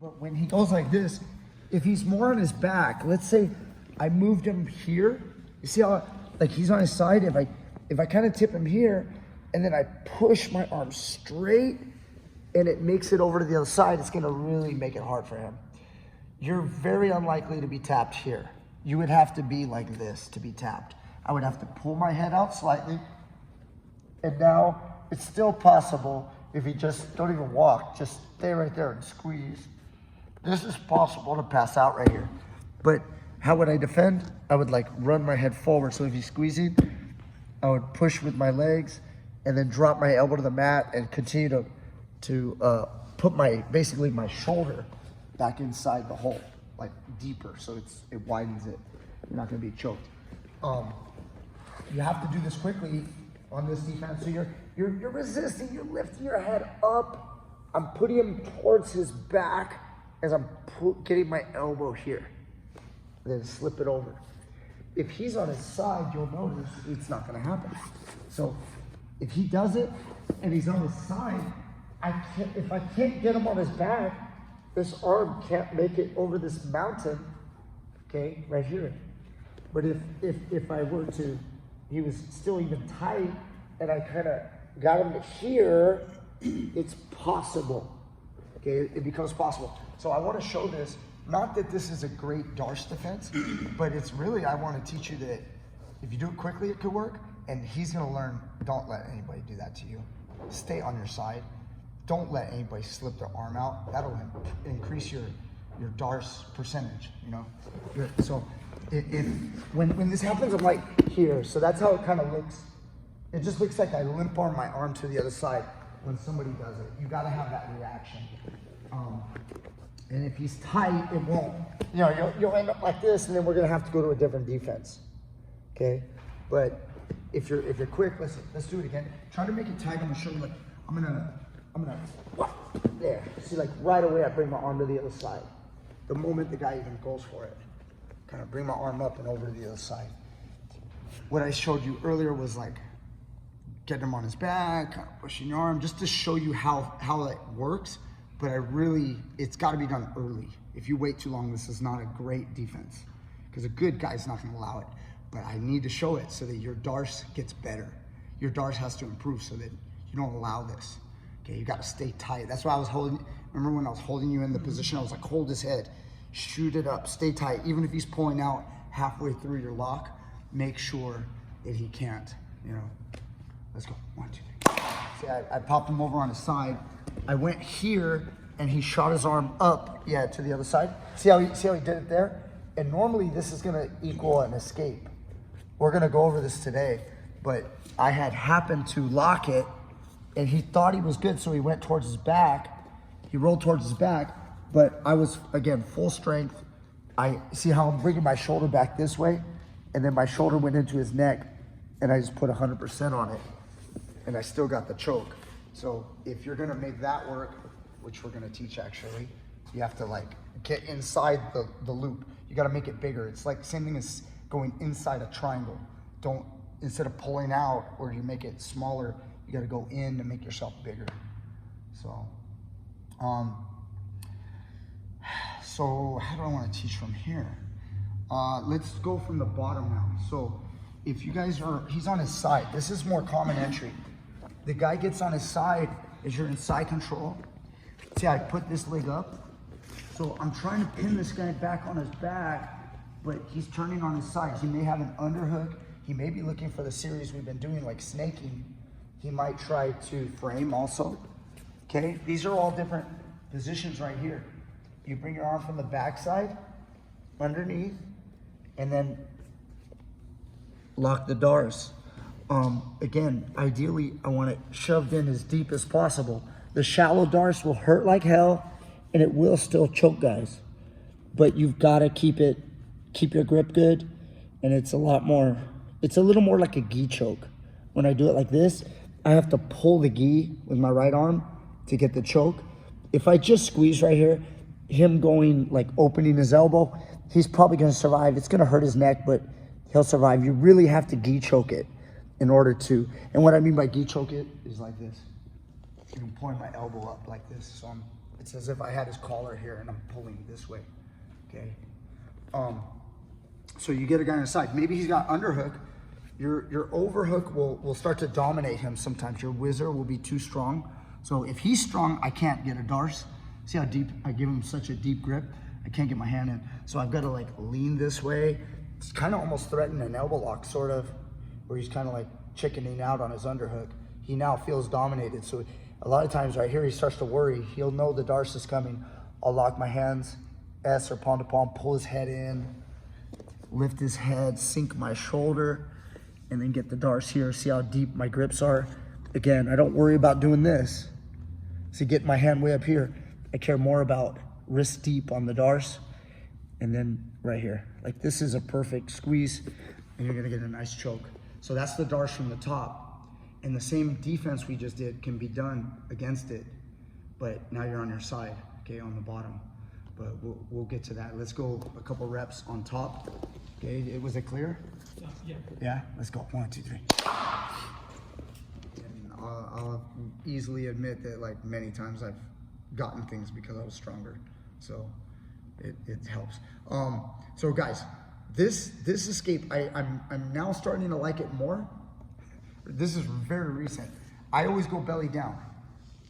But when he goes like this, if he's more on his back, let's say I moved him here, you see how, like he's on his side, if I kind of tip him here, and then I push my arm straight, and it makes it over to the other side, it's gonna really make it hard for him. You're very unlikely to be tapped here. You would have to be like this to be tapped. I would have to pull my head out slightly, and now it's still possible if you just don't even walk, just stay right there and squeeze. This is possible to pass out right here. But how would I defend? I would like run my head forward. So if he's squeezing, I would push with my legs and then drop my elbow to the mat and continue to put basically my shoulder back inside the hole, like deeper, so it widens it. You're not gonna be choked. You have to do this quickly on this defense. So you're resisting, you're lifting your head up. I'm putting him towards his back as I'm getting my elbow here. Then slip it over. If he's on his side, you'll notice it's not gonna happen. So if he does it and he's on his side, if I can't get him on his back, this arm can't make it over this mountain, okay, right here. But if I were to, he was still even tight, and I kind of got him to here, it's possible, okay? It becomes possible. So I want to show this, not that this is a great Darce defense, but it's really, I want to teach you that if you do it quickly, it could work, and he's going to learn, don't let anybody do that to you. Stay on your side. Don't let anybody slip their arm out. That'll increase your Darce percentage, you know? So when this happens, I'm like here. So that's how it kind of looks. It just looks like I limp arm my arm to the other side when somebody does it. You gotta have that reaction. And if he's tight, it won't. You know, you'll end up like this, and then we're gonna have to go to a different defense, okay? But if you're quick, let's do it again. Try to make it tight on the shoulder. Like I'm gonna, there. See, like right away, I bring my arm to the other side. The moment the guy even goes for it, kind of bring my arm up and over to the other side. What I showed you earlier was like getting him on his back, kind of pushing your arm, just to show you how it works. But it's got to be done early. If you wait too long, this is not a great defense, because a good guy's not going to allow it. But I need to show it so that your Darce gets better. Your Darce has to improve so that you don't allow this. Okay, you got to stay tight. That's why I was holding. Remember when I was holding you in the position? I was like, hold his head, shoot it up, stay tight. Even if he's pulling out halfway through your lock, make sure that he can't. You know, let's go. 1, 2, 3. See, I popped him over on his side. I went here and he shot his arm up, to the other side. See how he did it there? And normally this is gonna equal an escape. We're gonna go over this today, but I had happened to lock it, and he thought he was good, so he went towards his back. He rolled towards his back, but I was, again, full strength. I see how I'm bringing my shoulder back this way, and then my shoulder went into his neck, and I just put 100% on it, and I still got the choke. So if you're gonna make that work, which we're gonna teach actually, you have to like get inside the loop. You gotta make it bigger. It's like same thing as going inside a triangle. Instead of pulling out where you make it smaller, you gotta go in to make yourself bigger. So, so how do I wanna teach from here? Let's go from the bottom now. So if you guys he's on his side. This is more common entry. The guy gets on his side as you're in side control. See, I put this leg up. So I'm trying to pin this guy back on his back, but he's turning on his side. He may have an underhook. He may be looking for the series we've been doing, like snaking. He might try to frame also, okay? These are all different positions right here. You bring your arm from the backside, underneath, and then lock the Darce. Again, ideally, I want it shoved in as deep as possible. The shallow Darce will hurt like hell, and it will still choke guys. But you've got to keep your grip good, and it's a little more like a gi choke. When I do it like this, I have to pull the gi with my right arm to get the choke. If I just squeeze right here, him going like opening his elbow, he's probably going to survive. It's going to hurt his neck, but he'll survive. You really have to gi choke it in order to, and what I mean by gi choke it is like this. I'm pulling my elbow up like this, so It's as if I had his collar here and I'm pulling this way, okay? So you get a guy on the side. Maybe he's got underhook. Your overhook will start to dominate him sometimes. Your whizzer will be too strong. So if he's strong, I can't get a Darce. See how deep, I give him such a deep grip? I can't get my hand in. So I've got to like lean this way. It's kind of almost threatening an elbow lock, sort of, where he's kind of like chickening out on his underhook. He now feels dominated. So a lot of times right here, he starts to worry. He'll know the Darce is coming. I'll lock my hands, S or palm to palm, pull his head in, lift his head, sink my shoulder, and then get the Darce here. See how deep my grips are? Again, I don't worry about doing this. See, get my hand way up here. I care more about wrist deep on the Darce, and then right here. Like this is a perfect squeeze, and you're gonna get a nice choke. So that's the Darce from the top. And the same defense we just did can be done against it, but now you're on your side, okay, on the bottom. But we'll get to that. Let's go a couple reps on top. Okay, was it clear? Yeah. Yeah, let's go. 1, 2, 3. And I'll easily admit that like many times I've gotten things because I was stronger. So it helps. So guys, this escape, I'm now starting to like it more. This is very recent. I always go belly down,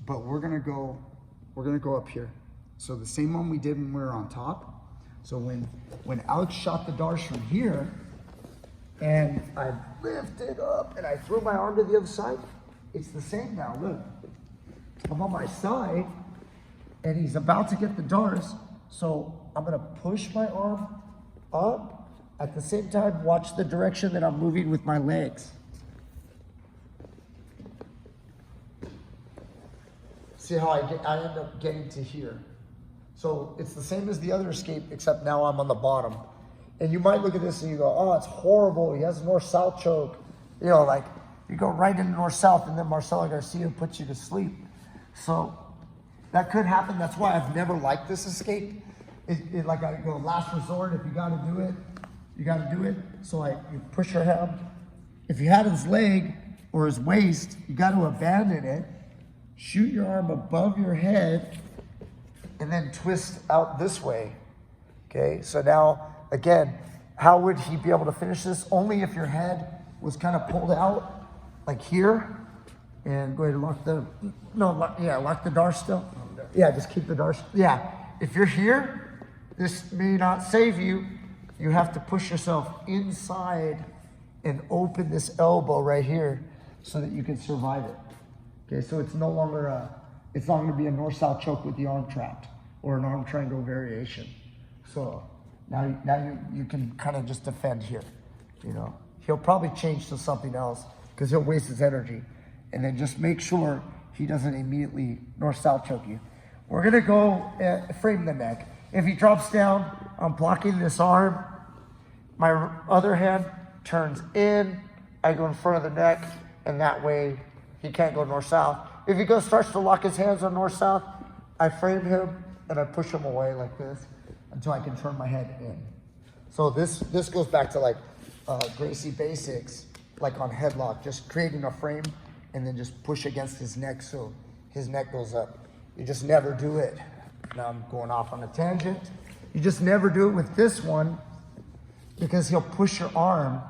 but we're gonna go up here. So the same one we did when we were on top. So when Alex shot the Darce from here, and I lifted up and I threw my arm to the other side, it's the same now. Look, I'm on my side, and he's about to get the Darce. So I'm gonna push my arm up. At the same time, watch the direction that I'm moving with my legs. See how I end up getting to here. So it's the same as the other escape, except now I'm on the bottom. And you might look at this and you go, oh, it's horrible. He has north-south choke. You know, like you go right into north-south and then Marcelo Garcia puts you to sleep. So that could happen. That's why I've never liked this escape. Like I go, last resort, if you gotta do it, you gotta do it. So you push your hand. If you had his leg or his waist, you gotta abandon it. Shoot your arm above your head and then twist out this way, okay? So now, again, how would he be able to finish this? Only if your head was kind of pulled out, like here, and go ahead and lock the Darce still. Yeah, just keep the Darce. Yeah, if you're here, this may not save you. You have to push yourself inside and open this elbow right here so that you can survive it. Okay, so it's no longer it's not going to be a north-south choke with the arm trapped or an arm triangle variation. So now you can kind of just defend here. You know, he'll probably change to something else because he'll waste his energy, and then just make sure he doesn't immediately north-south choke you. We're gonna go frame the neck. If he drops down, I'm blocking this arm. My other hand turns in. I go in front of the neck, and that way he can't go north-south. If he starts to lock his hands on north-south, I frame him and I push him away like this until I can turn my head in. So this goes back to like Gracie basics, like on headlock, just creating a frame and then just push against his neck so his neck goes up. You just never do it. Now I'm going off on a tangent. You just never do it with this one because he'll push your arm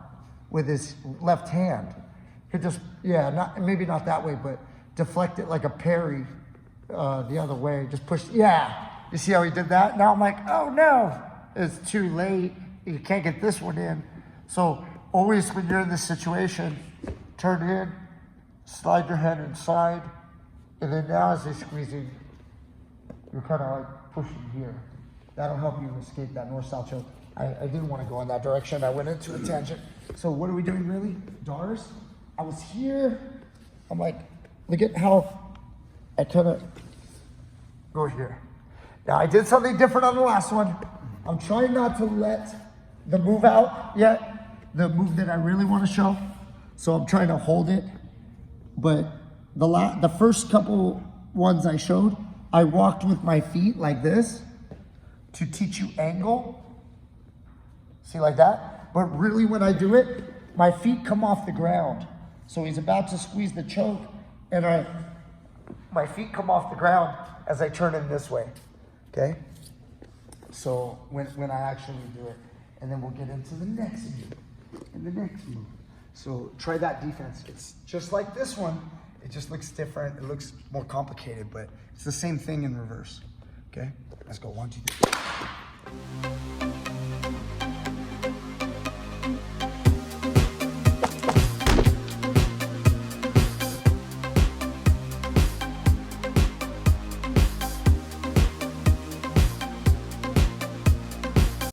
with his left hand. He'll just, maybe not that way, but deflect it like a parry the other way. Just push, You see how he did that? Now I'm like, oh no, it's too late. You can't get this one in. So always when you're in this situation, turn in, slide your head inside, and then now as he's squeezing, you're kind of like pushing here. That'll help you escape that north-south choke. I didn't want to go in that direction. I went into a tangent. So what are we doing really? Darce? I was here. I'm like, look at how I kind of go here. Now I did something different on the last one. I'm trying not to let the move out yet, the move that I really want to show. So I'm trying to hold it. But the first couple ones I showed, I walked with my feet like this to teach you angle. See, like that? But really when I do it, my feet come off the ground. So he's about to squeeze the choke, and my feet come off the ground, as I turn in this way, okay? So when I actually do it, and then we'll get into the next move, and the next move. So try that defense. It's just like this one. It just looks different. It looks more complicated, but it's the same thing in reverse, okay? Let's go, 1, 2, 3.